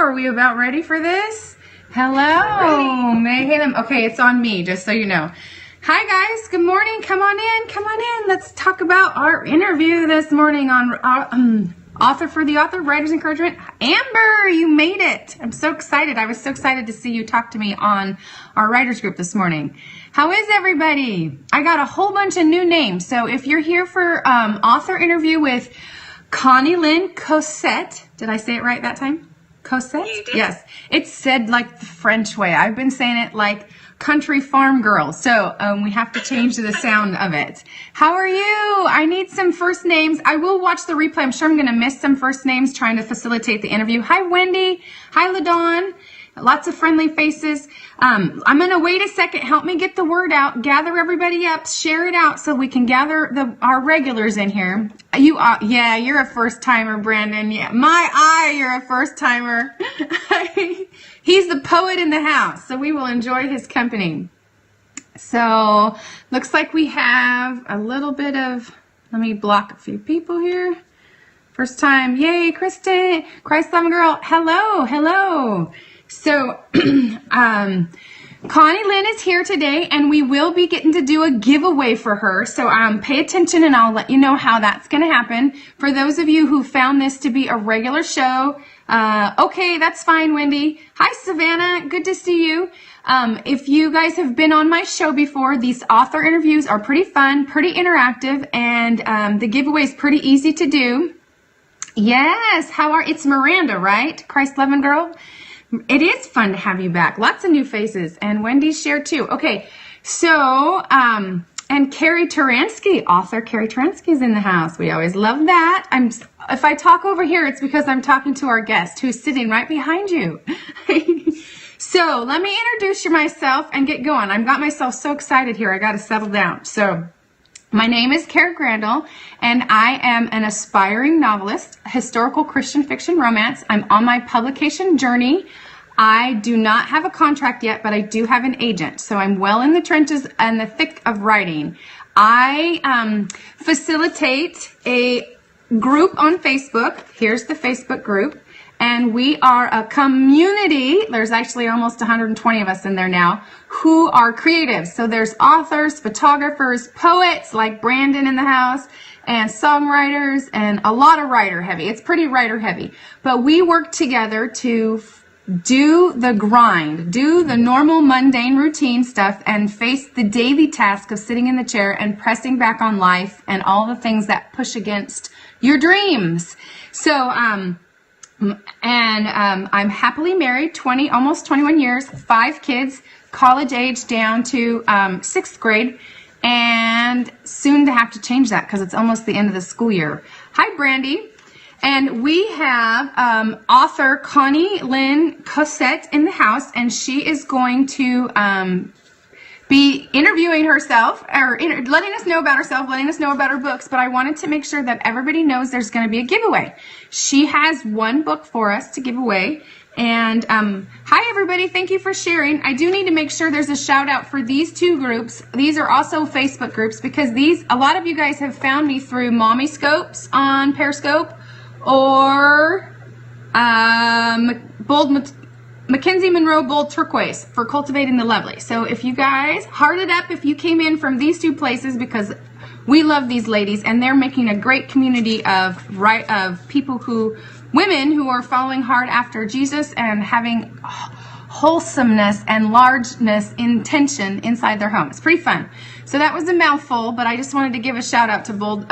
Are we about ready for this? Hello, Megan. Okay, it's on me, just so you know. Hi guys, good morning. Come on in. Let's talk about our interview this morning on Author for the Author, Writer's Encouragement. Amber, you made it. I'm so excited. I was so excited to see you talk to me on our writers group this morning. How is everybody? I got a whole bunch of new names. So if you're here for author interview with Connilyn Cossette, did I say it right that time? Cossette? You did. Yes. It's said like the French way. I've been saying it like country farm girl. So we have to change the sound of it. How are you? I need some first names. I will watch the replay. I'm sure I'm going to miss some first names trying to facilitate the interview. Hi, Wendy. Hi, LaDawn. Lots of friendly faces. I'm going to wait a second. Help me get the word out. Gather everybody up. Share it out so we can gather our regulars in here. Yeah, you're a first timer, Brandon. Yeah, you're a first timer. He's the poet in the house, so we will enjoy his company. So, looks like we have a little bit of, let me block a few people here. First time, yay, Kristen, Christ loving girl, hello. So, Connilyn is here today, and we will be getting to do a giveaway for her. So, pay attention, and I'll let you know how that's going to happen. For those of you who found this to be a regular show, okay, that's fine, Wendy. Hi, Savannah. Good to see you. If you guys have been on my show before, these author interviews are pretty fun, pretty interactive, and the giveaway is pretty easy to do. Yes, it's Miranda, right? Christ loving girl. It is fun to have you back. Lots of new faces, and Wendy's shared too. Okay, so, and Carrie Taransky, author Carrie Taransky is in the house. We always love that. If I talk over here, it's because I'm talking to our guest who's sitting right behind you. So let me introduce myself and get going. I've got myself so excited here. I got to settle down. So my name is Kara Grandel, and I am an aspiring novelist, historical Christian fiction romance. I'm on my publication journey. I do not have a contract yet, but I do have an agent. So I'm well in the trenches and the thick of writing. I facilitate a group on Facebook. Here's the Facebook group. And we are a community. There's actually almost 120 of us in there now who are creatives. So there's authors, photographers, poets like Brandon in the house, and songwriters, and a lot of writer heavy. It's pretty writer heavy. But we work together to do the grind, do the normal mundane routine stuff, and face the daily task of sitting in the chair and pressing back on life and all the things that push against your dreams. So, I'm happily married, almost 21 years, 5 kids, college age down to 6th grade, and soon to have to change that because it's almost the end of the school year. Hi, Brandy. And we have author Connilyn Cossette in the house, and she is going to be interviewing herself, or letting us know about herself, letting us know about her books, but I wanted to make sure that everybody knows there's going to be a giveaway. She has one book for us to give away, and hi everybody, thank you for sharing. I do need to make sure there's a shout out for these 2 groups. These are also Facebook groups, because a lot of you guys have found me through Mommy Scopes on Periscope, or Mackenzie Monroe Bold Turquoise for Cultivating the Lovely. So if you guys, heart it up if you came in from these 2 places, because we love these ladies, and they're making a great community of women who are following hard after Jesus and having wholesomeness and largeness intention inside their home. It's pretty fun. So that was a mouthful, but I just wanted to give a shout out to Bold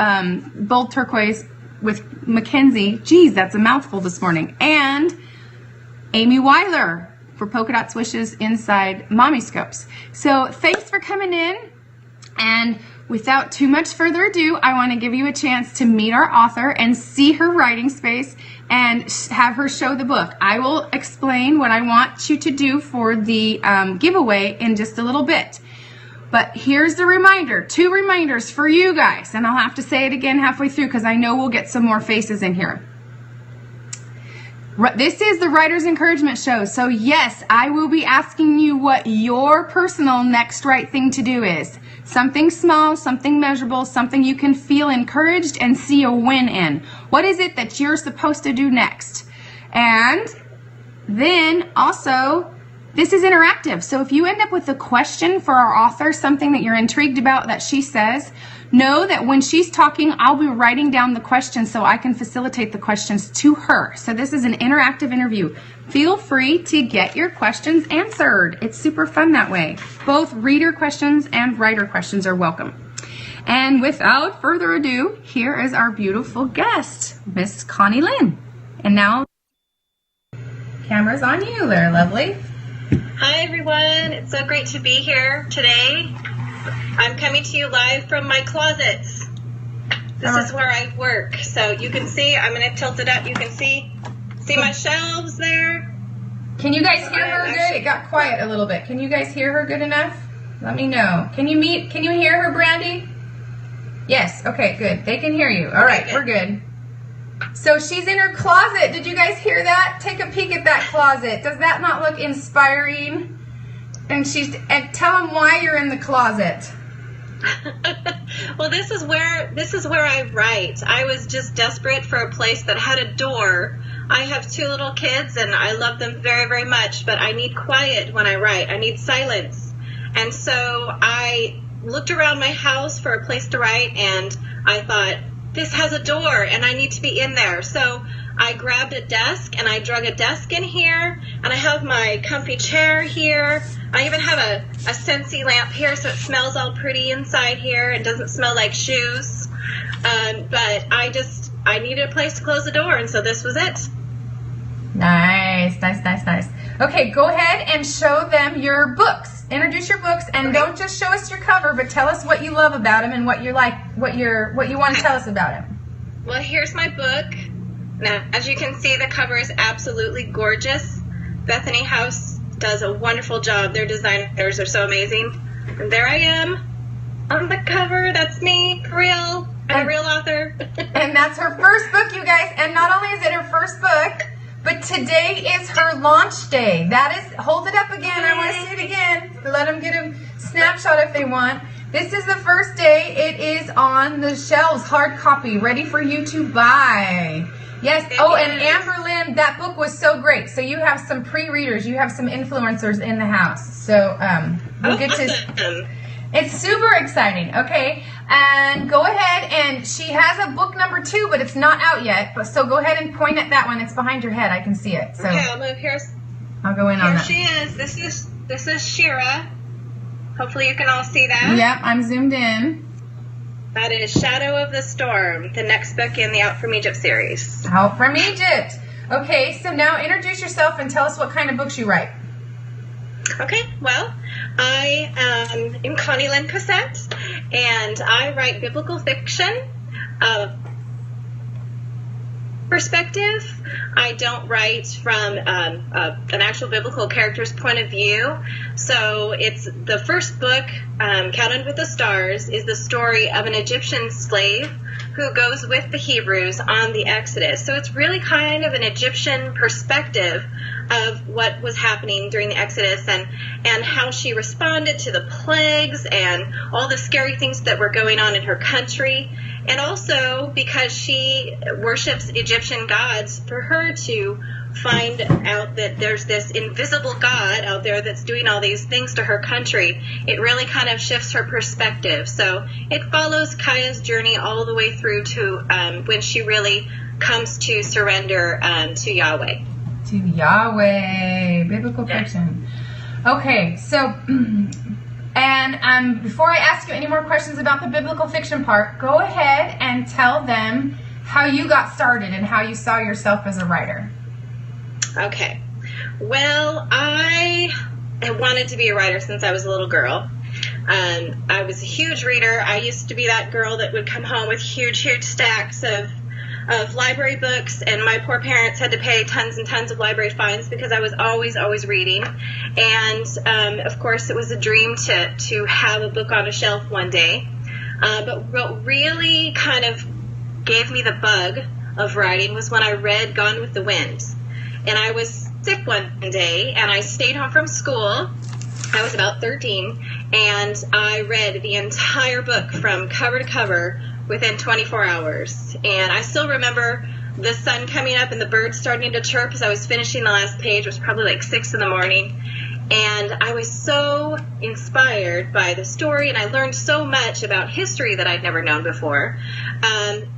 Turquoise with Mackenzie. Geez, that's a mouthful this morning. And Amy Weiler for Polka Dot Swishes inside Mommy Scopes. So thanks for coming in, and without too much further ado, I want to give you a chance to meet our author and see her writing space and have her show the book. I will explain what I want you to do for the giveaway in just a little bit. But here's the reminder, 2 reminders for you guys, and I'll have to say it again halfway through because I know we'll get some more faces in here. This is the Writer's Encouragement Show, so yes, I will be asking you what your personal next right thing to do is. Something small, something measurable, something you can feel encouraged and see a win in. What is it that you're supposed to do next? And Then also, this is interactive. So if you end up with a question for our author, something that you're intrigued about that she says, know that when she's talking, I'll be writing down the questions so I can facilitate the questions to her. So this is an interactive interview. Feel free to get your questions answered. It's super fun that way. Both reader questions and writer questions are welcome. And without further ado, here is our beautiful guest, Miss Connilyn. And now, camera's on you there, lovely. Hi everyone, it's so great to be here today. I'm coming to you live from my closets. This is where I work, so you can see, I'm going to tilt it up, you can see my shelves there. Can you guys hear her good? It got quiet a little bit. Can you guys hear her good enough? Let me know. Can you hear her, Brandy? Yes, okay, good. They can hear you. All right, we're good. So she's in her closet. Did you guys hear that? Take a peek at that closet. Does that not look inspiring? And tell them why you're in the closet. Well, this is where I write. I was just desperate for a place that had a door. I have 2 little kids and I love them very, very much, but I need quiet when I write. I need silence. And so I looked around my house for a place to write, and I thought, this has a door and I need to be in there. So I grabbed a desk and I drug a desk in here, and I have my comfy chair here. I even have a Scentsy lamp here so it smells all pretty inside here and doesn't smell like shoes. But I needed a place to close the door, and so this was it. Nice. Okay, go ahead and show them your books. Introduce your books, and don't just show us your cover, but tell us what you love about them and what you like, what you want to tell us about them. Well, here's my book. Now, as you can see, the cover is absolutely gorgeous. Bethany House does a wonderful job. Their designers are so amazing. And there I am on the cover. That's me, for real. I'm a real author. And that's her first book, you guys. And not only is it her first book, but today is her launch day. That is, hold it up again. I want to see it again. Let them get a snapshot if they want. This is the first day. It is on the shelves, hard copy, ready for you to buy. Yes. Oh, and Amber Lynn, that book was so great. So you have some pre-readers. You have some influencers in the house. So we'll get to... It's super exciting. Okay, and go ahead, and she has a book number 2, but it's not out yet. But so go ahead and point at that one. It's behind your head. I can see it. So okay, I'll move here. I'll go in on that. Here she is. This is Shira. Hopefully you can all see that. Yep, I'm zoomed in. That is Shadow of the Storm, the next book in the Out from Egypt series. Out from Egypt. Okay, so now introduce yourself and tell us what kind of books you write. Okay, well, I am Connilyn Cossette, and I write biblical fiction. Perspective. I don't write from an actual biblical character's point of view. So it's the first book, Counted with the Stars, is the story of an Egyptian slave who goes with the Hebrews on the Exodus. So it's really kind of an Egyptian perspective of what was happening during the Exodus and how she responded to the plagues and all the scary things that were going on in her country. And also because she worships Egyptian gods, for her to find out that there's this invisible God out there that's doing all these things to her country, it really kind of shifts her perspective. So it follows Kaya's journey all the way through to when she really comes to surrender to Yahweh. To Yahweh, biblical fiction. Okay, so, and before I ask you any more questions about the biblical fiction part, go ahead and tell them how you got started and how you saw yourself as a writer. Okay. Well, I have wanted to be a writer since I was a little girl. I was a huge reader. I used to be that girl that would come home with huge stacks of library books, and my poor parents had to pay tons and tons of library fines because I was always reading. And of course it was a dream to have a book on a shelf one day. But what really kind of gave me the bug of writing was when I read Gone with the Wind. And I was sick one day, and I stayed home from school. I was about 13, and I read the entire book from cover to cover within 24 hours. And I still remember the sun coming up and the birds starting to chirp as I was finishing the last page. It was probably like 6 in the morning. And I was so inspired by the story, and I learned so much about history that I'd never known before.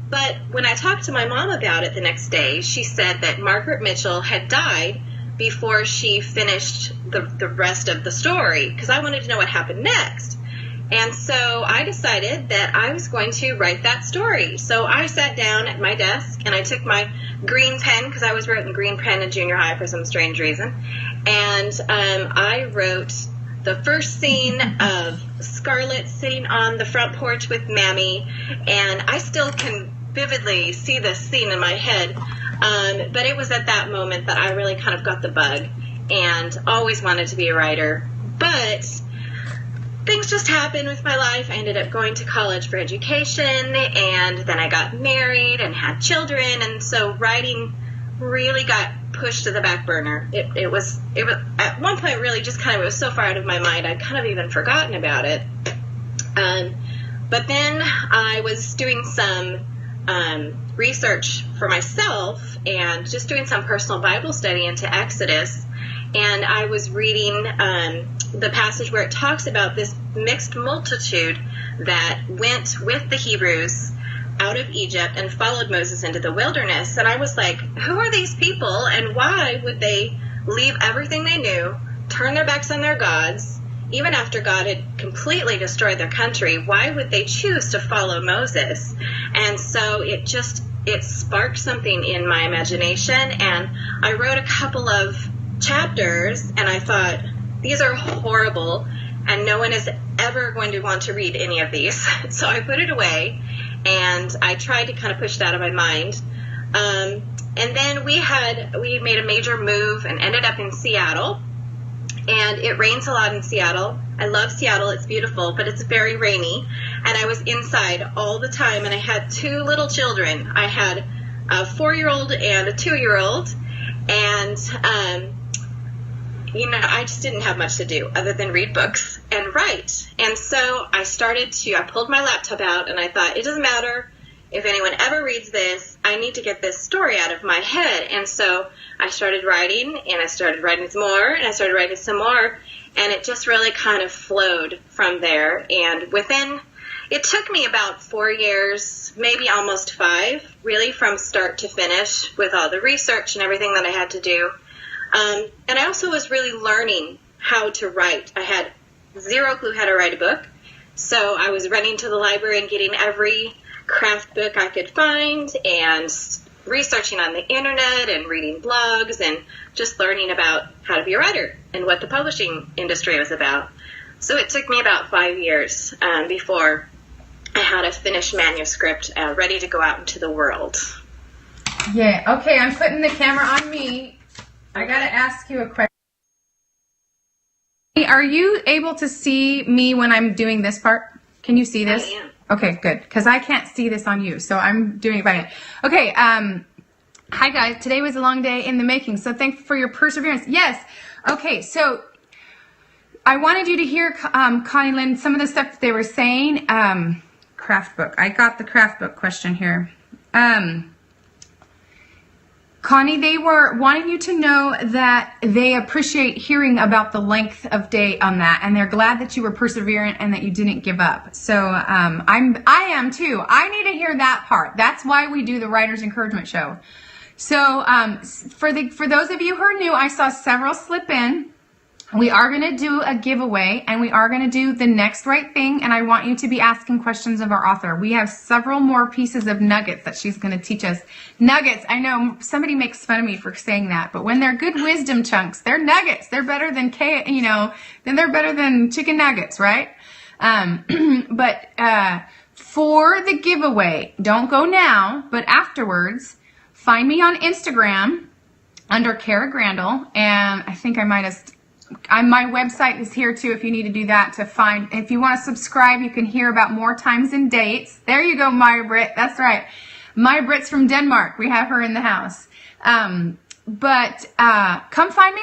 But when I talked to my mom about it the next day, she said that Margaret Mitchell had died before she finished the rest of the story, because I wanted to know what happened next. And so I decided that I was going to write that story. So I sat down at my desk, and I took my green pen, because I was writing green pen in junior high for some strange reason, and I wrote the first scene of Scarlett sitting on the front porch with Mammy, and I still can vividly see this scene in my head, but it was at that moment that I really kind of got the bug and always wanted to be a writer. But things just happened with my life. I ended up going to college for education, and then I got married and had children, and so writing really got pushed to the back burner. It was at one point really just kind of, it was so far out of my mind I'd kind of even forgotten about it. But then I was doing some research for myself and just doing some personal Bible study into Exodus, and I was reading the passage where it talks about this mixed multitude that went with the Hebrews out of Egypt and followed Moses into the wilderness. And I was like, who are these people, and why would they leave everything they knew, turn their backs on their gods, even after God had completely destroyed their country? Why would they choose to follow Moses? And so it sparked something in my imagination, and I wrote a couple of chapters, and I thought, these are horrible, and no one is ever going to want to read any of these. So I put it away, and I tried to kind of push it out of my mind. And then we made a major move and ended up in Seattle, and it rains a lot in Seattle. I love Seattle. It's beautiful, but it's very rainy, and I was inside all the time, and I had 2 little children. I had a 4-year-old and a 2-year-old, and I just didn't have much to do other than read books and write. And so I pulled my laptop out, and I thought, it doesn't matter if anyone ever reads this, I need to get this story out of my head. And so I started writing, and I started writing some more, and I started writing some more, and it just really kind of flowed from there. And it took me about 4 years, maybe almost 5, really from start to finish, with all the research and everything that I had to do. And I also was really learning how to write. I had zero clue how to write a book, so I was running to the library and getting every craft book I could find, and researching on the internet and reading blogs and just learning about how to be a writer and what the publishing industry was about. So it took me about 5 years before I had a finished manuscript ready to go out into the world. Yeah, okay, I'm putting the camera on me. I gotta ask you a question. Are you able to see me when I'm doing this part? Can you see this? I am. Okay, good, because I can't see this on you, so I'm doing it by hand. Okay, hi guys, today was a long day in the making, so thanks for your perseverance. Yes, okay, so I wanted you to hear, Connilyn, some of the stuff that they were saying. Craft book, I got the craft book question here. Connie, they were wanting you to know that they appreciate hearing about the length of day on that, and they're glad that you were perseverant and that you didn't give up. So I am too. I need to hear that part. That's why we do the Writer's Encouragement Show. So for those of you who are new, I saw several slip in. We are going to do a giveaway, and we are going to do the next right thing, and I want you to be asking questions of our author. We have several more pieces of nuggets that she's going to teach us. Nuggets, I know somebody makes fun of me for saying that, but when they're good wisdom chunks, they're nuggets. They're better than then they're better than chicken nuggets, right? But for the giveaway, don't go now, but afterwards, find me on Instagram under Kara Grandel, and I think I might have... my website is here too if you need to do that to find. If you want to subscribe, you can hear about more times and dates. There you go, Maya Britt. That's right. Maya Britt's from Denmark. We have her in the house. But come find me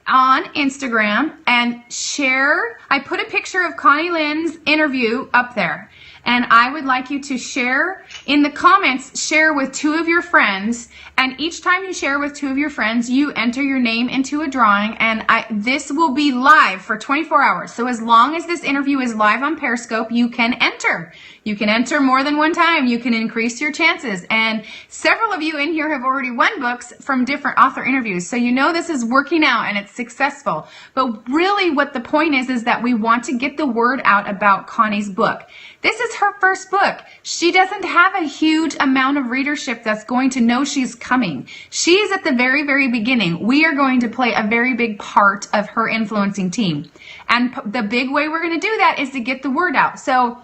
on Instagram and share. I put a picture of Connilyn's interview up there. And I would like you to share in the comments, share with 2 of your friends. And each time you share with 2 of your friends, you enter your name into a drawing. And this will be live for 24 hours. So as long as this interview is live on Periscope, you can enter. You can enter more than one time. You can increase your chances. And several of you in here have already won books from different author interviews. So you know this is working out and it's successful. But really what the point is that we want to get the word out about Connie's book. This is her first book. She doesn't have a huge amount of readership that's going to know she's coming. She's at the very, very beginning. We are going to play a very big part of her influencing team. And the big way we're going to do that is to get the word out. So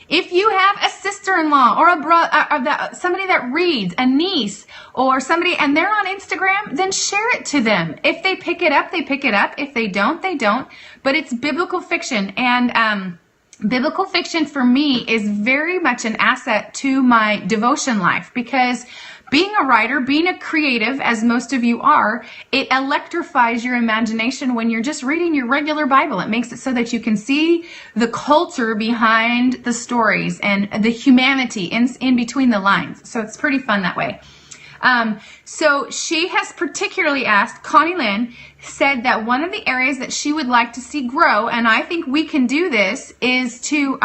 if you have a sister-in-law or a brother, somebody that reads, a niece or somebody, and they're on Instagram, then share it to them. If they pick it up, they pick it up. If they don't, they don't. But it's biblical fiction. And biblical fiction for me is very much an asset to my devotion life, because being a writer, being a creative, as most of you are, it electrifies your imagination when you're just reading your regular Bible. It makes it so that you can see the culture behind the stories and the humanity in between the lines. So it's pretty fun that way. So she has particularly asked, Connilyn said that one of the areas that she would like to see grow, and I think we can do this, is to,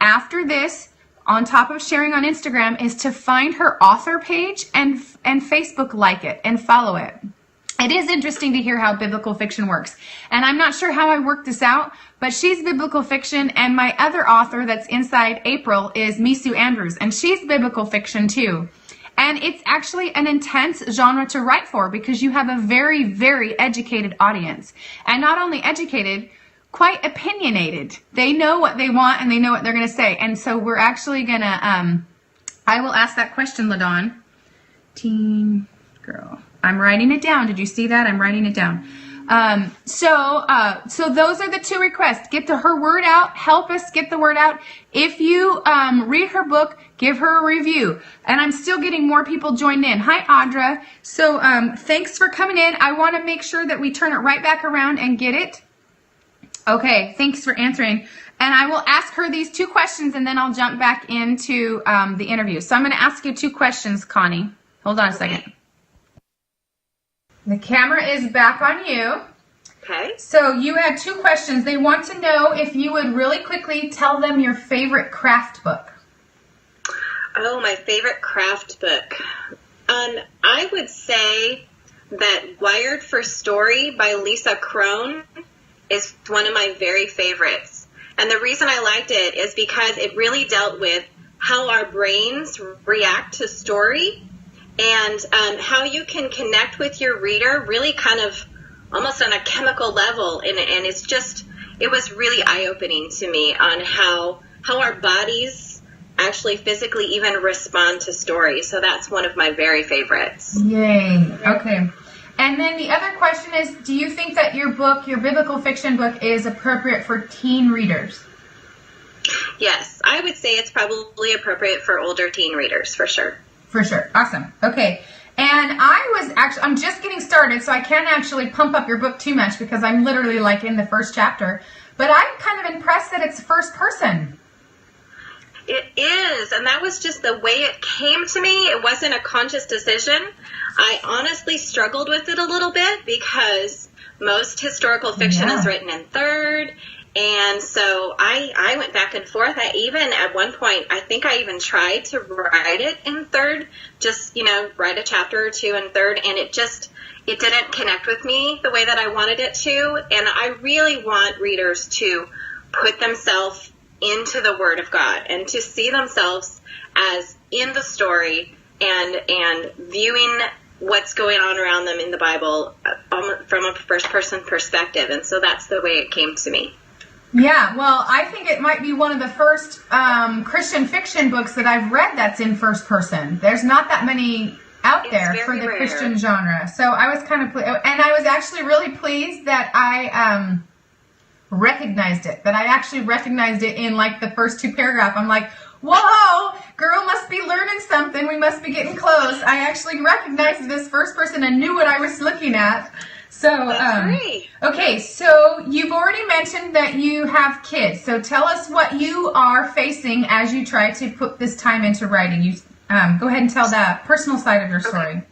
after this, on top of sharing on Instagram, is to find her author page and Facebook like it and follow it. It is interesting to hear how biblical fiction works. And I'm not sure how I worked this out, but she's biblical fiction, and my other author that's inside April is Misu Andrews, and she's biblical fiction too. And it's actually an intense genre to write for, because you have a very, very educated audience. And not only educated, quite opinionated. They know what they want and they know what they're going to say. And so we're actually going to, I will ask that question, LaDawn. Teen girl. I'm writing it down. Did you see that? I'm writing it down. So those are the 2 requests. Get her word out. Help us get the word out. If you read her book, give her a review. And I'm still getting more people joined in. Hi, Audra. So thanks for coming in. I want to make sure that we turn it right back around and get it. Okay, thanks for answering. And I will ask her these 2 questions, and then I'll jump back into the interview. So I'm going to ask you 2 questions, Connie. Hold on a second. The camera is back on you. Okay. So you had 2 questions. They want to know if you would really quickly tell them your favorite craft book. Oh, my favorite craft book. I would say that Wired for Story by Lisa Crone is one of my very favorites. And the reason I liked it is because it really dealt with how our brains react to story, and how you can connect with your reader really kind of almost on a chemical level. And it was really eye-opening to me on how our bodies actually physically even respond to stories. So that's one of my very favorites. Yay. Okay. And then the other question is, do you think that your book, your biblical fiction book, is appropriate for teen readers? Yes, I would say it's probably appropriate for older teen readers, for sure. For sure. Awesome. Okay. And I'm just getting started, so I can't actually pump up your book too much because I'm literally like in the first chapter. But I'm kind of impressed that it's first person. It is, and that was just the way it came to me. It wasn't a conscious decision. I honestly struggled with it a little bit because most historical fiction is written in third, and so I went back and forth. I even, at one point, I think I even tried to write it in third, just, write a chapter or 2 in third, and it didn't connect with me the way that I wanted it to, and I really want readers to put themselves into the Word of God and to see themselves as in the story and viewing what's going on around them in the Bible from a first-person perspective. And so that's the way it came to me. Yeah, well, I think it might be one of the first Christian fiction books that I've read that's in first person. There's not that many out there for the rare Christian genre. So I was kind of and I was actually really pleased that I recognized it, that I actually recognized it in like the first 2 paragraphs. I'm like, whoa, girl must be learning something. We must be getting close. I actually recognized this first person and knew what I was looking at. So, That's great. Okay, so you've already mentioned that you have kids. So tell us what you are facing as you try to put this time into writing. You go ahead and tell the personal side of your story. Okay.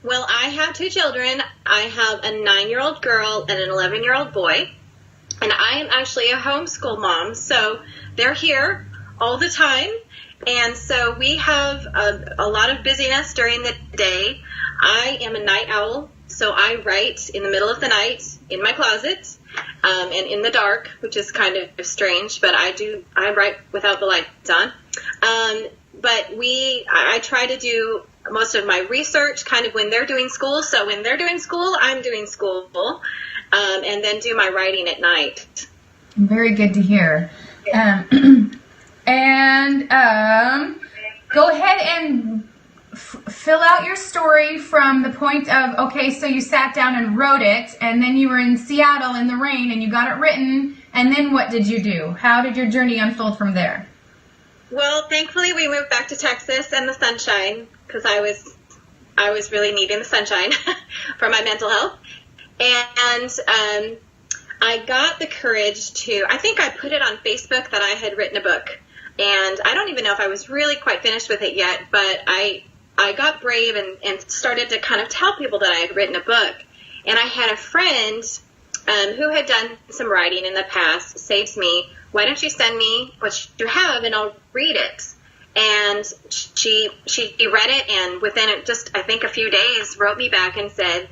Well, I have 2 children. I have a 9-year-old girl and an 11-year-old boy. And I am actually a homeschool mom. So they're here all the time. And so we have a lot of busyness during the day. I am a night owl. So I write in the middle of the night in my closet and in the dark, which is kind of strange, but I write without the lights on. But I try to do most of my research kind of when they're doing school. So when they're doing school, I'm doing school, and then do my writing at night. Very good to hear. Go ahead and fill out your story from the point of, okay, so you sat down and wrote it, and then you were in Seattle in the rain, and you got it written, and then what did you do? How did your journey unfold from there? Well, thankfully we moved back to Texas and the sunshine, because I was really needing the sunshine for my mental health. And I got the courage I think I put it on Facebook that I had written a book. And I don't even know if I was really quite finished with it yet, but I got brave and started to kind of tell people that I had written a book. And I had a friend who had done some writing in the past say to me, why don't you send me what you have and I'll read it? And she read it, and within just, I think, a few days, wrote me back and said,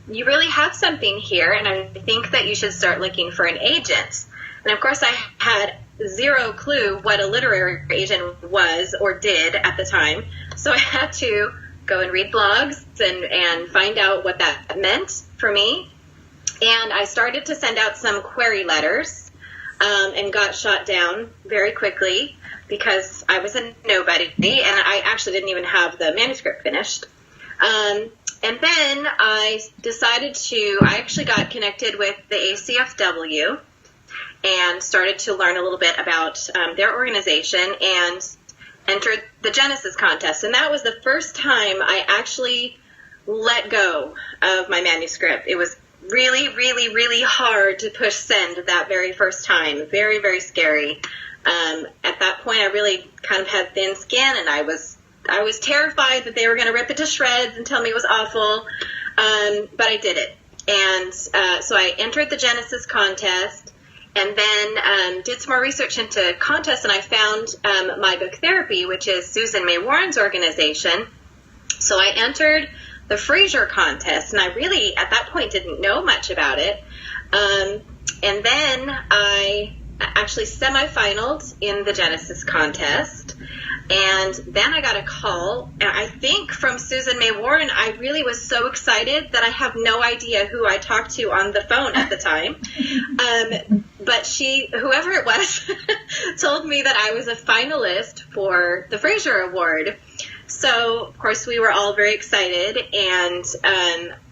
you really have something here, and I think that you should start looking for an agent. And, of course, I had zero clue what a literary agent was or did at the time, so I had to go and read blogs and find out what that meant for me. And I started to send out some query letters and got shot down very quickly because I was a nobody, and I actually didn't even have the manuscript finished. And then I decided I actually got connected with the ACFW and started to learn a little bit about their organization and entered the Genesis contest. And that was the first time I actually let go of my manuscript. It was really, really, really hard to push send that very first time. Very, very scary. At that point, I really kind of had thin skin, and I was terrified that they were going to rip it to shreds and tell me it was awful, but I did it. And so I entered the Genesis contest, and then did some more research into contests, and I found My Book Therapy, which is Susan May Warren's organization. So I entered the Frasier contest, and I really, at that point, didn't know much about it. And then I actually semifinaled in the Genesis contest. And then I got a call, I think from Susan May Warren. I really was so excited that I have no idea who I talked to on the phone at the time. But whoever it was, told me that I was a finalist for the Frasier Award. So, of course, we were all very excited, and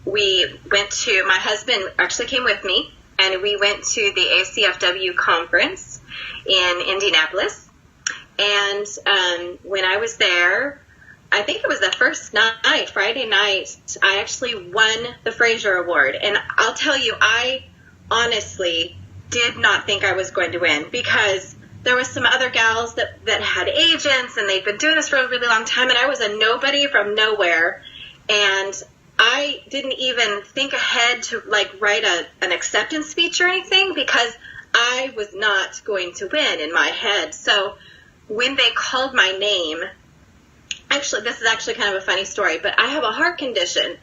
my husband actually came with me, and we went to the ACFW conference in Indianapolis. And when I was there, I think it was the first night, Friday night, I actually won the Frasier Award. And I'll tell you, I honestly did not think I was going to win, because there was some other gals that had agents, and they'd been doing this for a really long time, and I was a nobody from nowhere. And I didn't even think ahead to write an acceptance speech or anything, because I was not going to win in my head. So when they called my name, actually, this is actually kind of a funny story, but I have a heart condition,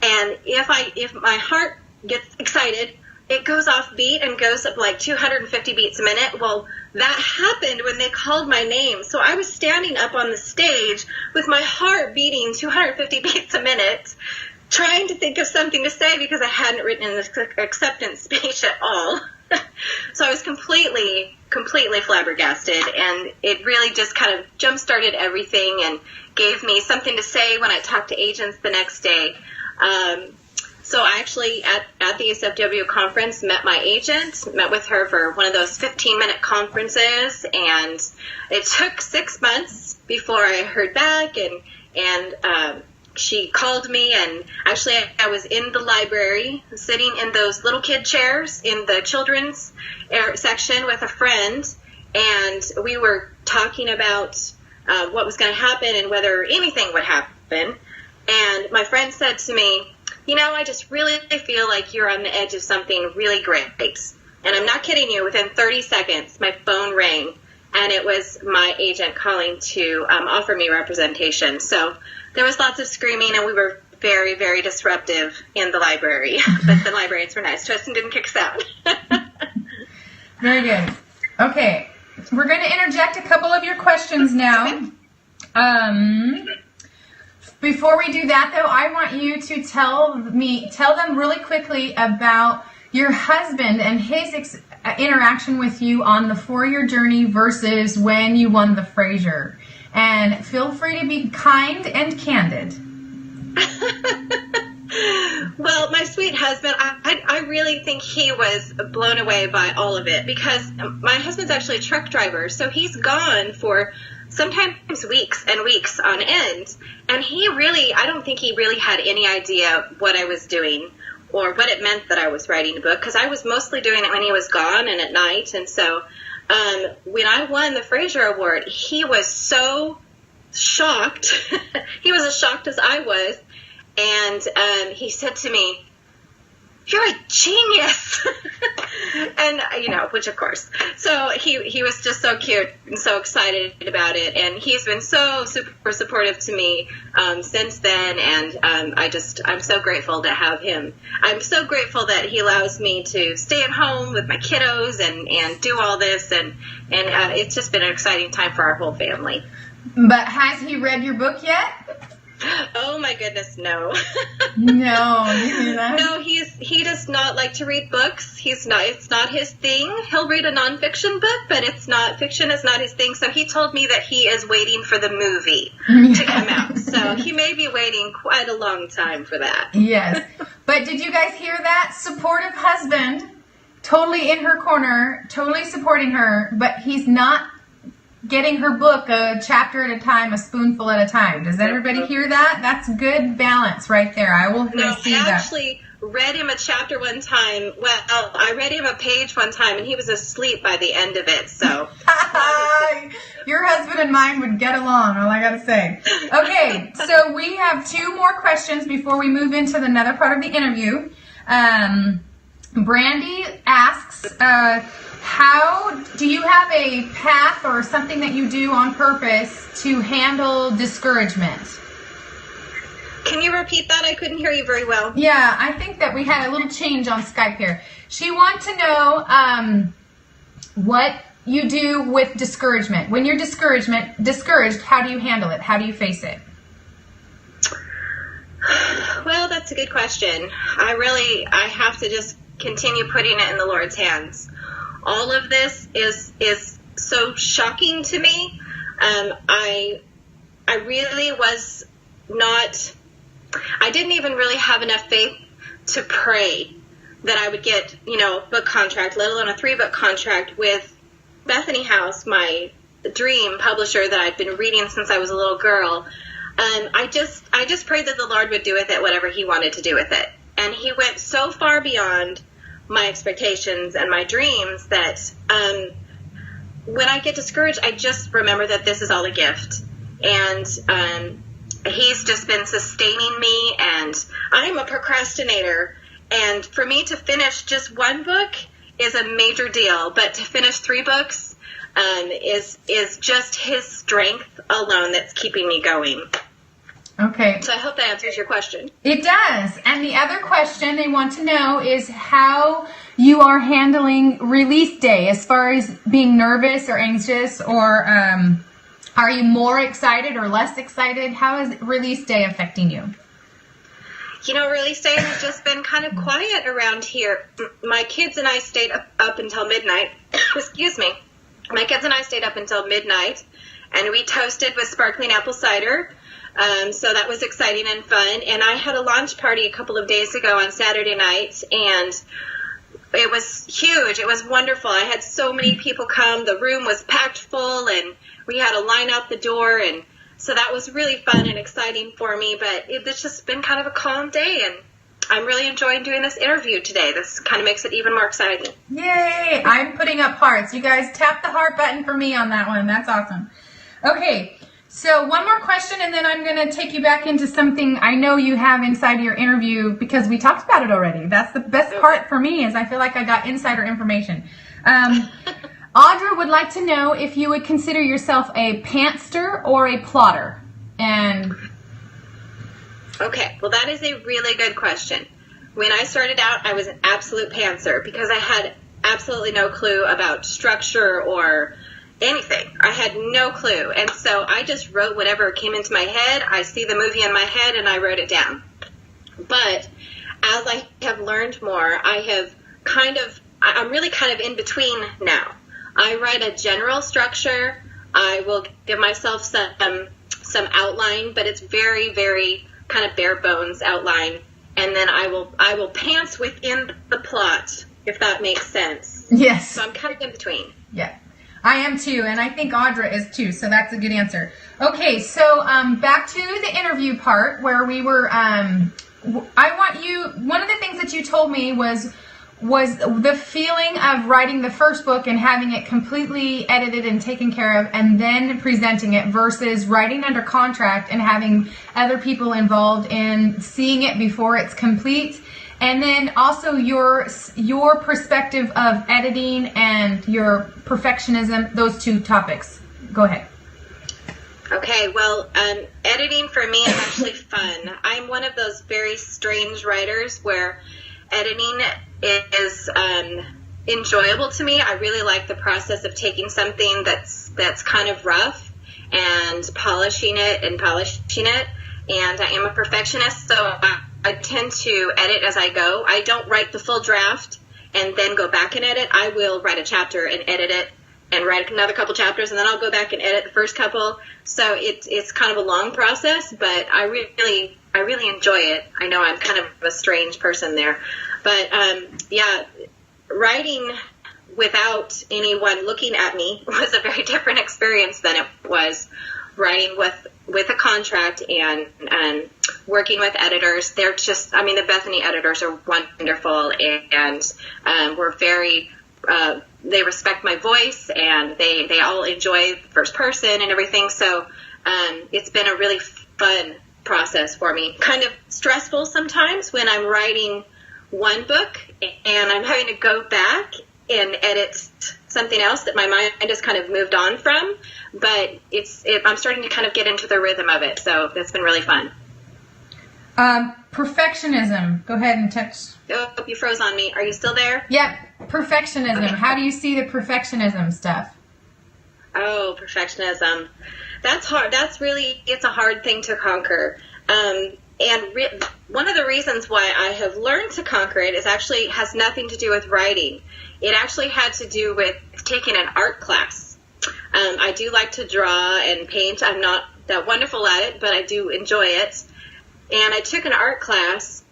and if my heart gets excited, it goes off beat and goes up 250 beats a minute. Well, that happened when they called my name. So I was standing up on the stage with my heart beating 250 beats a minute, trying to think of something to say because I hadn't written an acceptance speech at all. So I was completely flabbergasted, and it really just kind of jump-started everything and gave me something to say when I talked to agents the next day. So I actually, at the ACFW conference, met my agent, met with her for one of those 15-minute conferences, and it took 6 months before I heard back, and she called me, and actually I was in the library sitting in those little kid chairs in the children's section with a friend, and we were talking about what was going to happen and whether anything would happen. And my friend said to me, I just really feel like you're on the edge of something really great. And I'm not kidding you, within 30 seconds, my phone rang, and it was my agent calling to offer me representation. So there was lots of screaming, and we were very, very disruptive in the library. But the librarians were nice to us and didn't kick us out. Very good. Okay, we're going to interject a couple of your questions now. Before we do that, though, I want you to tell them really quickly about your husband and his interaction with you on the 4-year journey versus when you won the Frasier. And feel free to be kind and candid. Well, my sweet husband, I really think he was blown away by all of it, because my husband's actually a truck driver, so he's gone for sometimes weeks and weeks on end, and I don't think he really had any idea what I was doing or what it meant that I was writing a book, because I was mostly doing it when he was gone and at night. And so when I won the Frasier Award, he was so shocked. He was as shocked as I was. And he said to me, "You're a genius." And, which of course. So he was just so cute and so excited about it. And he's been so super supportive to me since then. And I'm so grateful to have him. I'm so grateful that he allows me to stay at home with my kiddos and do all this. And it's just been an exciting time for our whole family. But has he read your book yet? Oh my goodness, no. No, he does not like to read books. It's not his thing. He'll read a nonfiction book, but fiction is not his thing. So he told me that he is waiting for the movie to come out. So he may be waiting quite a long time for that. Yes. But did you guys hear that? Supportive husband, totally in her corner, totally supporting her, but he's not getting her book a chapter at a time, a spoonful at a time. Does everybody hear that? That's good balance right there. I will see that. I actually read him a chapter one time. Well, I read him a page one time, and he was asleep by the end of it. So your husband and mine would get along, all I got to say. Okay, so we have 2 more questions before we move into another part of the interview. Brandy asks, how do you have a path or something that you do on purpose to handle discouragement? Can you repeat that? I couldn't hear you very well. Yeah, I think that we had a little change on Skype here. She wants to know what you do with discouragement. When you're discouraged, how do you handle it? How do you face it? Well, that's a good question. I have to just continue putting it in the Lord's hands. All of this is so shocking to me. I really was not, I didn't even really have enough faith to pray that I would get, a book contract, let alone a 3-book contract with Bethany House, my dream publisher that I've been reading since I was a little girl. I just prayed that the Lord would do with it whatever he wanted to do with it. And he went so far beyond my expectations and my dreams that when I get discouraged, I just remember that this is all a gift. And he's just been sustaining me, and I'm a procrastinator. And for me to finish just 1 book is a major deal, but to finish 3 books is just his strength alone that's keeping me going. Okay. So I hope that answers your question. It does. And the other question they want to know is how you are handling release day as far as being nervous or anxious, or are you more excited or less excited? How is release day affecting you? Release day has just been kind of quiet around here. My kids and I stayed up until midnight. Excuse me. My kids and I stayed up until midnight, and we toasted with sparkling apple cider. So that was exciting and fun. And I had a launch party a couple of days ago on Saturday night, and it was huge. It was wonderful. I had so many people come. The room was packed full, and we had a line out the door. And So that was really fun and exciting for me, but it's just been kind of a calm day, and I'm really enjoying doing this interview today. This kind of makes it even more exciting. Yay! I'm putting up hearts. You guys tap the heart button for me on that one. That's awesome. Okay, so one more question, and then I'm going to take you back into something I know you have inside your interview because we talked about it already. That's the best part for me, is I feel like I got insider information. Audra would like to know if you would consider yourself a pantster or a plotter. And okay, well, that is a really good question. When I started out, I was an absolute pantser because I had absolutely no clue about structure or anything. I had no clue. And so I just wrote whatever came into my head. I see the movie in my head and I wrote it down. But as I have learned more, I'm really kind of in between now. I write a general structure. I will give myself some outline, but it's very, very kind of bare bones outline. And then I will pants within the plot, if that makes sense. yes. So I'm kind of in between. Yeah. I am too, and I think Audra is too, so that's a good answer. Okay, so back to the interview part where we were, one of the things that you told me was the feeling of writing the first book and having it completely edited and taken care of and then presenting it versus writing under contract and having other people involved in seeing it before it's complete. And then also your perspective of editing and your perfectionism, those two topics. Go ahead. Okay, well, editing for me is actually fun. I'm one of those very strange writers where editing is enjoyable to me. I really like the process of taking something that's kind of rough and polishing it. And I am a perfectionist, so I tend to edit as I go. I don't write the full draft and then go back and edit. I will write a chapter and edit it and write another couple chapters, and then I'll go back and edit the first couple. So it's kind of a long process, but I really enjoy it. I know I'm kind of a strange person there. But, writing without anyone looking at me was a very different experience than it was writing with a contract and working with editors. They're just, the Bethany editors are wonderful, and we're very, they respect my voice, and they all enjoy first person and everything. So it's been a really fun process for me. Kind of stressful sometimes when I'm writing one book and I'm having to go back and edit something else that my mind has kind of moved on from, but I'm starting to kind of get into the rhythm of it, so that's been really fun. Perfectionism. Go ahead and touch. Oh, you froze on me. Are you still there? Yep. Perfectionism. Okay. How do you see the perfectionism stuff? Oh, perfectionism. That's hard. It's a hard thing to conquer. One of the reasons why I have learned to conquer it has nothing to do with writing. It actually had to do with taking an art class. I do like to draw and paint. I'm not that wonderful at it, but I do enjoy it. And I took an art class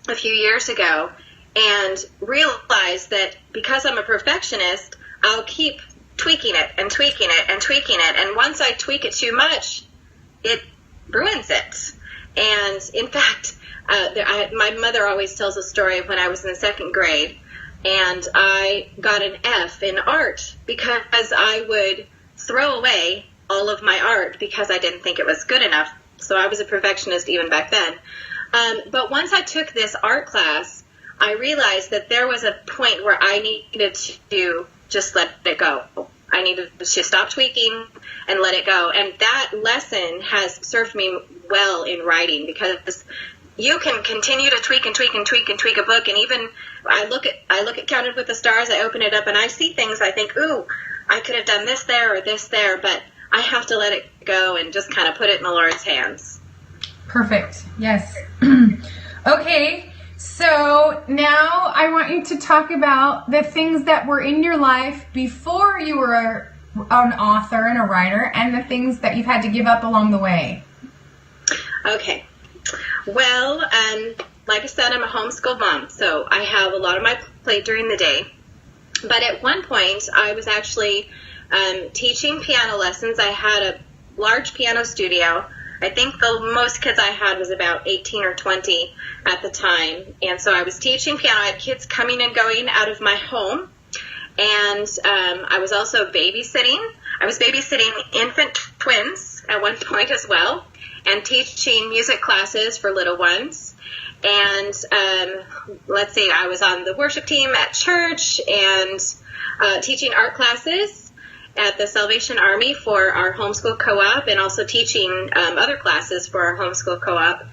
a few years ago and realized that because I'm a perfectionist, I'll keep tweaking it and tweaking it and tweaking it. And once I tweak it too much, it ruins it. And in fact, my mother always tells a story of when I was in the second grade, and I got an F in art because I would throw away all of my art because I didn't think it was good enough. So I was a perfectionist even back then. But once I took this art class, I realized that there was a point where I needed to just let it go. I needed to stop tweaking and let it go. And that lesson has served me well in writing, because you can continue to tweak and tweak and tweak and tweak a book. And even I look at Counted with the Stars, I open it up and I see things I think, ooh, I could have done this there or this there, but I have to let it go and just kind of put it in the Lord's hands. Perfect. Yes. Okay. So now I want you to talk about the things that were in your life before you were an author and a writer, and the things that you've had to give up along the way. Okay. Well, like I said, I'm a homeschool mom, so I have a lot on my plate during the day. But at one point, I was actually teaching piano lessons. I had large piano studio. I think the most kids I had was about 18 or 20 at the time. And so I was teaching piano. I had kids coming and going out of my home. And I was also babysitting. I was babysitting infant twins at one point as well, and teaching music classes for little ones. And let's see, I was on the worship team at church and teaching art classes at the Salvation Army for our homeschool co-op, and also teaching other classes for our homeschool co-op.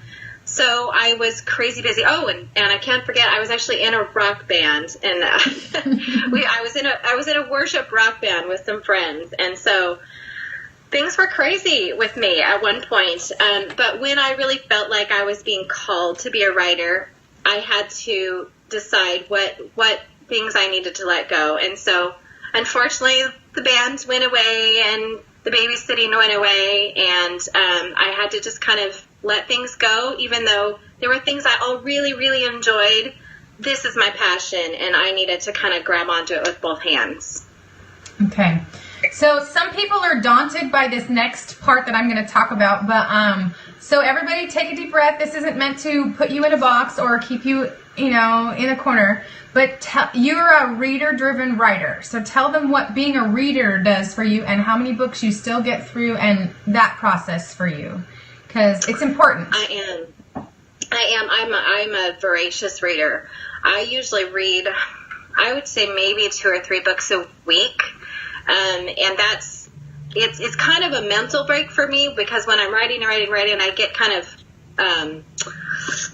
So I was crazy busy. Oh, and I can't forget, I was actually in a rock band, and I was in a worship rock band with some friends, and so things were crazy with me at one point. But when I really felt like I was being called to be a writer, I had to decide what things I needed to let go. And so, unfortunately, the band went away, and the babysitting went away, and I had to just kind of let things go, even though there were things I all really, really enjoyed. This is my passion, and I needed to kind of grab onto it with both hands. Okay. So some people are daunted by this next part that I'm going to talk about, but so everybody take a deep breath. This isn't meant to put you in a box or keep you, in a corner, but you're a reader-driven writer. So tell them what being a reader does for you and how many books you still get through and that process for you, because it's important. I am. I'm a voracious reader. I usually read, I would say maybe 2 or 3 books a week. And it's kind of a mental break for me, because when I'm writing, I get kind of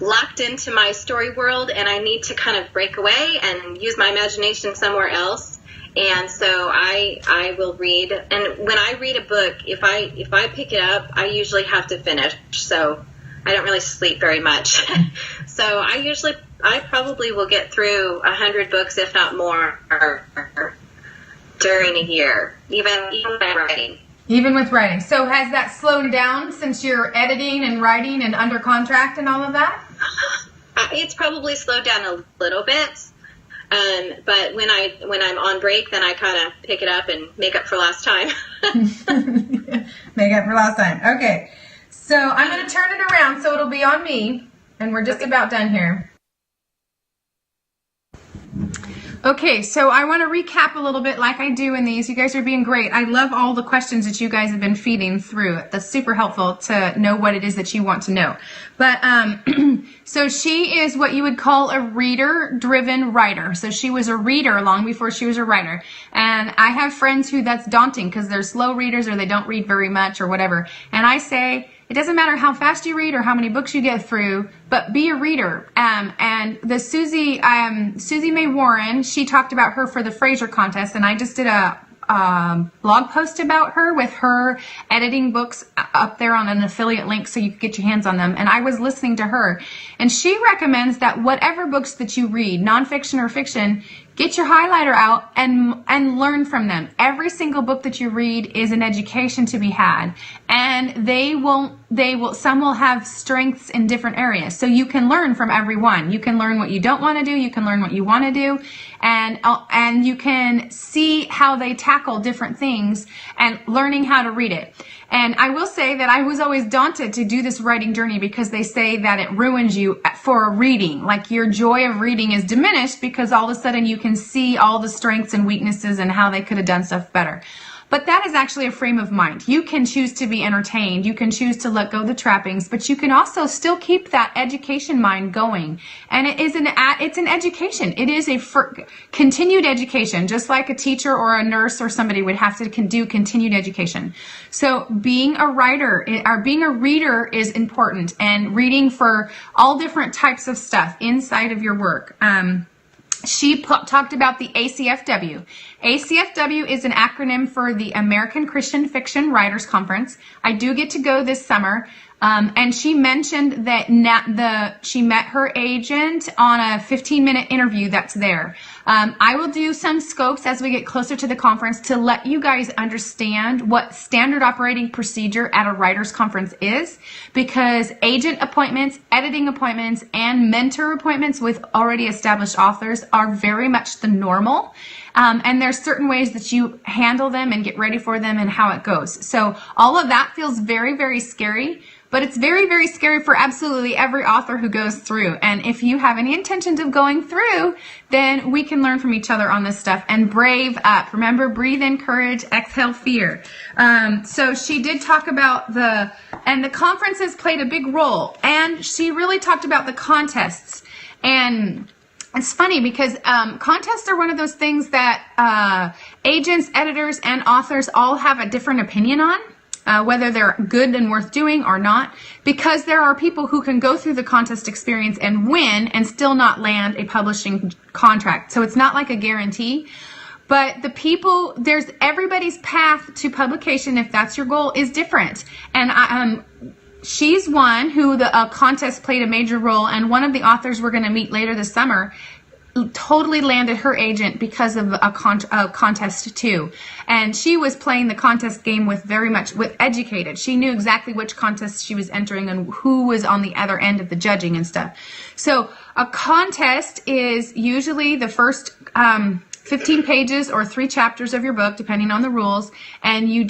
locked into my story world, and I need to kind of break away and use my imagination somewhere else. And so I will read, and when I read a book, if I pick it up, I usually have to finish. So I don't really sleep very much. So I probably will get through 100 books, if not more, during a year, even with writing. Even with writing. So has that slowed down since you're editing and writing and under contract and all of that? It's probably slowed down a little bit. But when I'm on break, then I kind of pick it up and make up for last time. Make up for last time. Okay. So I'm going to turn it around so it'll be on me, and we're just about done here. Okay, so I want to recap a little bit like I do in these. You guys are being great. I love all the questions that you guys have been feeding through. That's super helpful to know what it is that you want to know. But so she is what you would call a reader-driven writer. So she was a reader long before she was a writer. And I have friends who that's daunting because they're slow readers or they don't read very much or whatever. And I say, it doesn't matter how fast you read or how many books you get through, but be a reader. And the Susie May Warren, she talked about her for the Frasier contest, and I just did a blog post about her with her editing books up there on an affiliate link so you can get your hands on them. And I was listening to her, and she recommends that whatever books that you read, nonfiction or fiction, get your highlighter out and learn from them. Every single book that you read is an education to be had, and some will have strengths in different areas. So you can learn from everyone. You can learn what you don't want to do. You can learn what you want to do, and you can see how they tackle different things and learning how to read it. And I will say that I was always daunted to do this writing journey because they say that it ruins you for reading. Like your joy of reading is diminished because all of a sudden you can see all the strengths and weaknesses and how they could have done stuff better. But that is actually a frame of mind. You can choose to be entertained. You can choose to let go of the trappings, but you can also still keep that education mind going. And it's an education. It is a continued education, just like a teacher or a nurse or somebody would have to do continued education. So being a writer or being a reader is important, and reading for all different types of stuff inside of your work. She talked about the ACFW. ACFW is an acronym for the American Christian Fiction Writers Conference. I do get to go this summer. And she mentioned that she met her agent on a 15-minute interview that's there. I will do some scopes as we get closer to the conference to let you guys understand what standard operating procedure at a writer's conference is, because agent appointments, editing appointments, and mentor appointments with already established authors are very much the normal. And there's certain ways that you handle them and get ready for them and how it goes. So all of that feels very, very scary. But it's very, very scary for absolutely every author who goes through. And if you have any intentions of going through, then we can learn from each other on this stuff and brave up. Remember, breathe in courage, exhale fear. So she did talk about the conferences played a big role. And she really talked about the contests. And it's funny because contests are one of those things that agents, editors, and authors all have a different opinion on. Whether they're good and worth doing or not, because there are people who can go through the contest experience and win and still not land a publishing contract. So it's not like a guarantee, but there's everybody's path to publication, if that's your goal, is different. And she's one who the contest played a major role, and one of the authors we're going to meet later this summer totally landed her agent because of a contest too. And she was playing the contest game with educated. She knew exactly which contest she was entering and who was on the other end of the judging and stuff. So a contest is usually the first 15 pages or 3 chapters of your book, depending on the rules, and you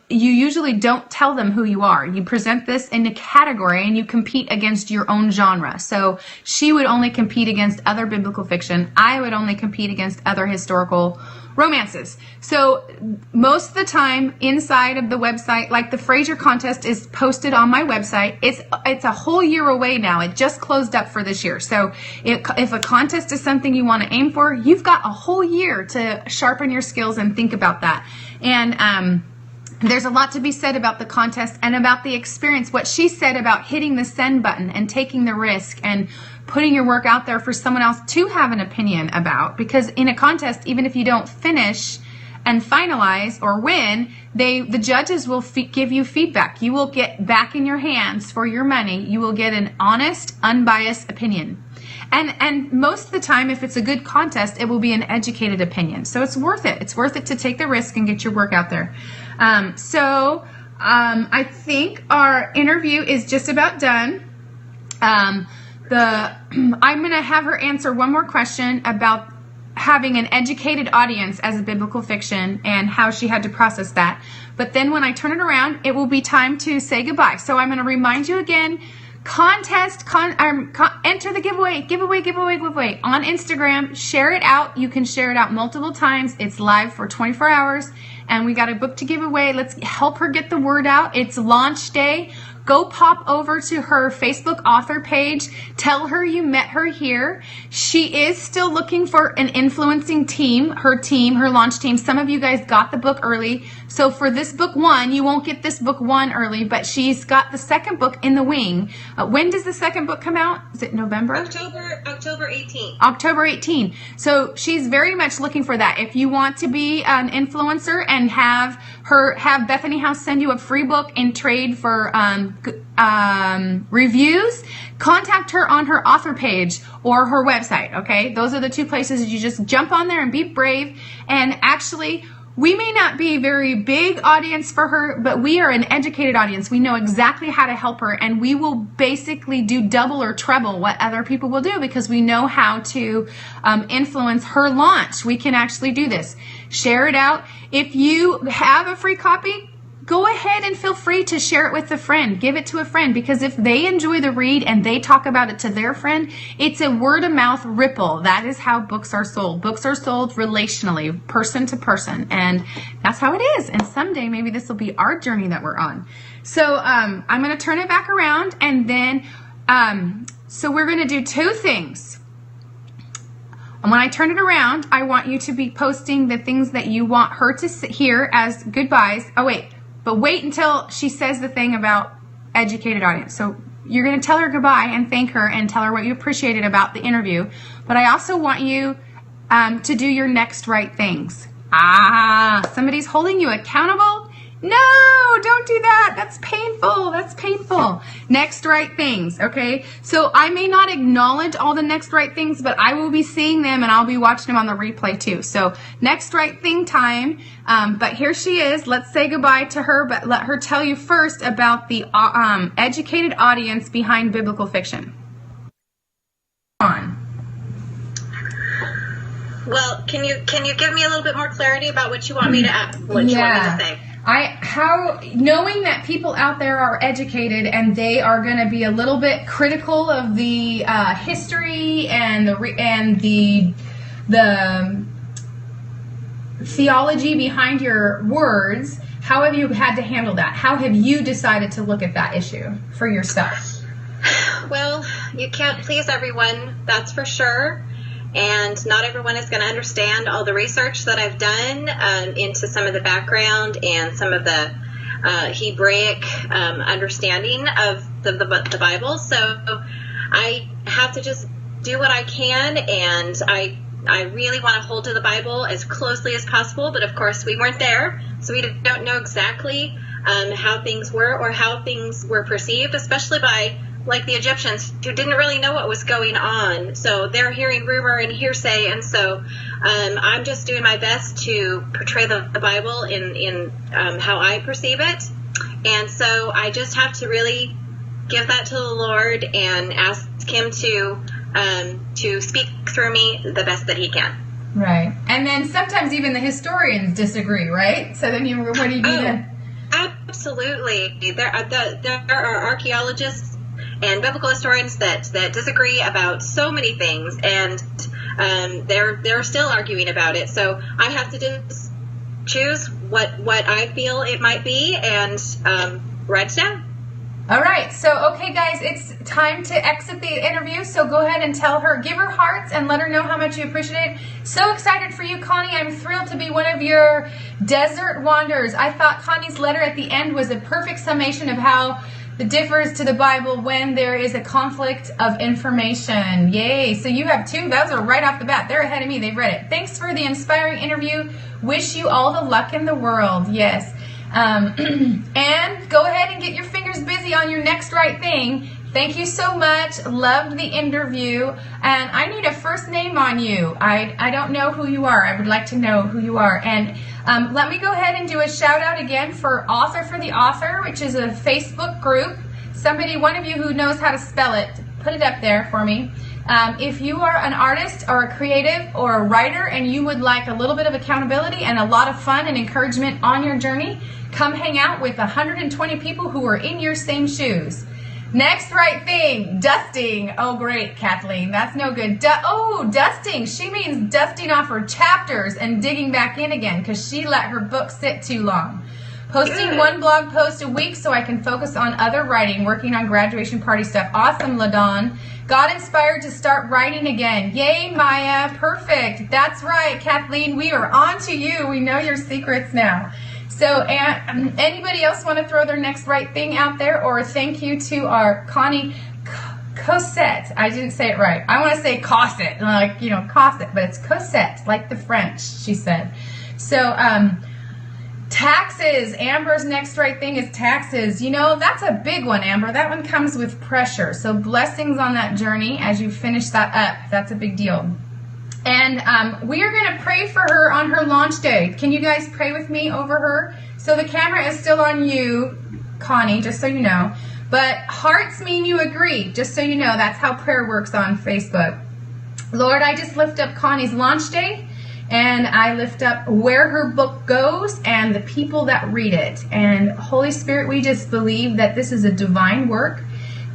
usually don't tell them who you are. You present this in a category and you compete against your own genre. So she would only compete against other biblical fiction. I would only compete against other historical romances. So most of the time inside of the website, like the Frasier contest is posted on my website. It's a whole year away now. It just closed up for this year. So if a contest is something you want to aim for, you've got a whole year to sharpen your skills and think about that. And there's a lot to be said about the contest and about the experience. What she said about hitting the send button and taking the risk and putting your work out there for someone else to have an opinion about. Because in a contest, even if you don't finish and finalize or win, the judges will give you feedback. You will get back in your hands for your money. You will get an honest, unbiased opinion. And most of the time, if it's a good contest, it will be an educated opinion. So it's worth it. It's worth it to take the risk and get your work out there. I think our interview is just about done. I'm going to have her answer one more question about having an educated audience as a biblical fiction and how she had to process that. But then when I turn it around, it will be time to say goodbye. So I'm going to remind you again, enter the giveaway on Instagram. Share it out. You can share it out multiple times. It's live for 24 hours. And we got a book to give away. Let's help her get the word out. It's launch day. Go pop over to her Facebook author page. Tell her you met her here. She is still looking for an influencing team, her launch team. Some of you guys got the book early. So for this book 1, you won't get this book 1 early, but she's got the second book in the wing. When does the second book come out? Is it November? October 18th. October 18th. So she's very much looking for that. If you want to be an influencer and have Bethany House send you a free book in trade for reviews, contact her on her author page or her website. Okay, those are the 2 places. You just jump on there and be brave. And actually, we may not be a very big audience for her, but we are an educated audience. We know exactly how to help her, and we will basically do double or treble what other people will do because we know how to influence her launch. We can actually do this. Share it out. If you have a free copy, go ahead and feel free to share it with a friend. Give it to a friend, because if they enjoy the read and they talk about it to their friend, it's a word-of-mouth ripple. That is how books are sold. Books are sold relationally, person to person, and that's how it is. And someday maybe this will be our journey that we're on. So I'm going to turn it back around, and then so we're going to do 2 things. And when I turn it around, I want you to be posting the things that you want her to hear as goodbyes. Oh, wait. But wait until she says the thing about educated audience. So you're going to tell her goodbye and thank her and tell her what you appreciated about the interview. But I also want you to do your next right things. Somebody's holding you accountable. No, don't do that. That's painful. That's painful. Next right things, okay? So I may not acknowledge all the next right things, but I will be seeing them and I'll be watching them on the replay too. So next right thing time. But here she is. Let's say goodbye to her, but let her tell you first about the educated audience behind biblical fiction. On. Well, can you give me a little bit more clarity about what you want me to ask? What you want me to say? Knowing that people out there are educated and they are going to be a little bit critical of the history and the theology behind your words, how have you had to handle that? How have you decided to look at that issue for yourself? Well, you can't please everyone, that's for sure. And not everyone is going to understand all the research that I've done into some of the background and some of the Hebraic understanding of the Bible. So I have to just do what I can, and I really want to hold to the Bible as closely as possible. But of course, we weren't there, so we don't know exactly how things were or how things were perceived, especially by like the Egyptians, who didn't really know what was going on. So they're hearing rumor and hearsay, and so I'm just doing my best to portray the Bible in how I perceive it. And so I just have to really give that to the Lord and ask Him to speak through me the best that He can. Right. And then sometimes even the historians disagree, right? So then what do you do then? Absolutely. There are archaeologists and biblical historians that disagree about so many things, and they're still arguing about it. So I have to just choose what I feel it might be and write it down. All right. So, okay, guys, it's time to exit the interview. So go ahead and tell her, give her hearts, and let her know how much you appreciate it. So excited for you, Connie. I'm thrilled to be one of your desert wanderers. I thought Connie's letter at the end was a perfect summation of how it differs to the Bible when there is a conflict of information. Yay. So you have two. Those are right off the bat. They're ahead of me. They've read it. Thanks for the inspiring interview. Wish you all the luck in the world. Yes. And go ahead and get your fingers busy on your next right thing. Thank you so much. Loved the interview. And I need a first name on you. I don't know who you are. I would like to know who you are. And let me go ahead and do a shout out again for Author for the Author, which is a Facebook group. One of you who knows how to spell it, put it up there for me. If you are an artist or a creative or a writer and you would like a little bit of accountability and a lot of fun and encouragement on your journey, come hang out with 120 people who are in your same shoes. Next right thing, dusting. Oh, great, Kathleen. That's no good. Dusting. She means dusting off her chapters and digging back in again because she let her book sit too long. Posting one blog post a week so I can focus on other writing, working on graduation party stuff. Awesome, LaDawn. Got inspired to start writing again. Yay, Maya. Perfect. That's right, Kathleen. We are on to you. We know your secrets now. So, anybody else want to throw their next right thing out there, or thank you to our Connie Cossette? I didn't say it right. I want to say Cossette, like, Cossette, but it's Cossette, like the French, she said. So, taxes. Amber's next right thing is taxes. That's a big one, Amber. That one comes with pressure. So, blessings on that journey as you finish that up. That's a big deal. And we are going to pray for her on her launch day. Can you guys pray with me over her? So the camera is still on you, Connie, just so you know. But hearts mean you agree, just so you know. That's how prayer works on Facebook. Lord, I just lift up Connie's launch day, and I lift up where her book goes and the people that read it. And Holy Spirit, we just believe that this is a divine work,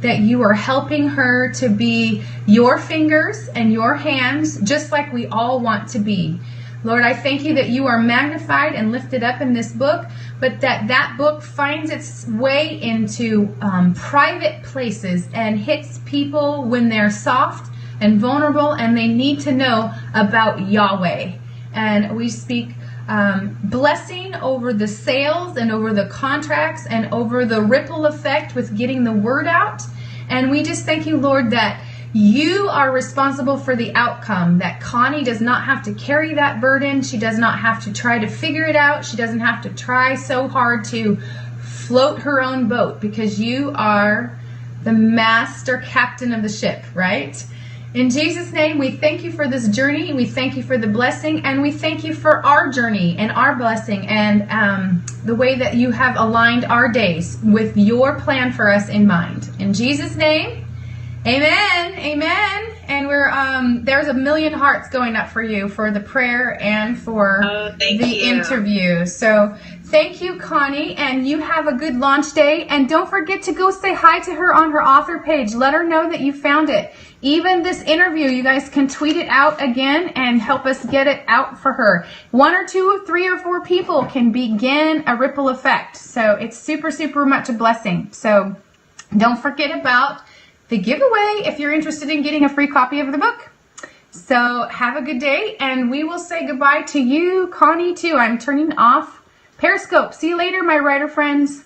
that you are helping her to be your fingers and your hands, just like we all want to be. Lord, I thank you that you are magnified and lifted up in this book, but that book finds its way into private places and hits people when they're soft and vulnerable and they need to know about Yahweh. And we speak blessing over the sales and over the contracts and over the ripple effect with getting the word out. And we just thank you, Lord, that You are responsible for the outcome, that Connie does not have to carry that burden. She does not have to try to figure it out. She doesn't have to try so hard to float her own boat, because you are the master captain of the ship, right? In Jesus' name, we thank you for this journey. We thank you for the blessing, and we thank you for our journey and our blessing, and the way that you have aligned our days with your plan for us in mind. In Jesus' name, amen, amen. And we're there's a million hearts going up for you for the prayer and for the interview. So thank you, Connie, and you have a good launch day. And don't forget to go say hi to her on her author page. Let her know that you found it. Even this interview, you guys can tweet it out again and help us get it out for her. 1 or 2 or 3 or 4 people can begin a ripple effect. So it's super, super much a blessing. So don't forget about the giveaway if you're interested in getting a free copy of the book. So have a good day, and we will say goodbye to you, Connie, too. I'm turning off Periscope. See you later, my writer friends.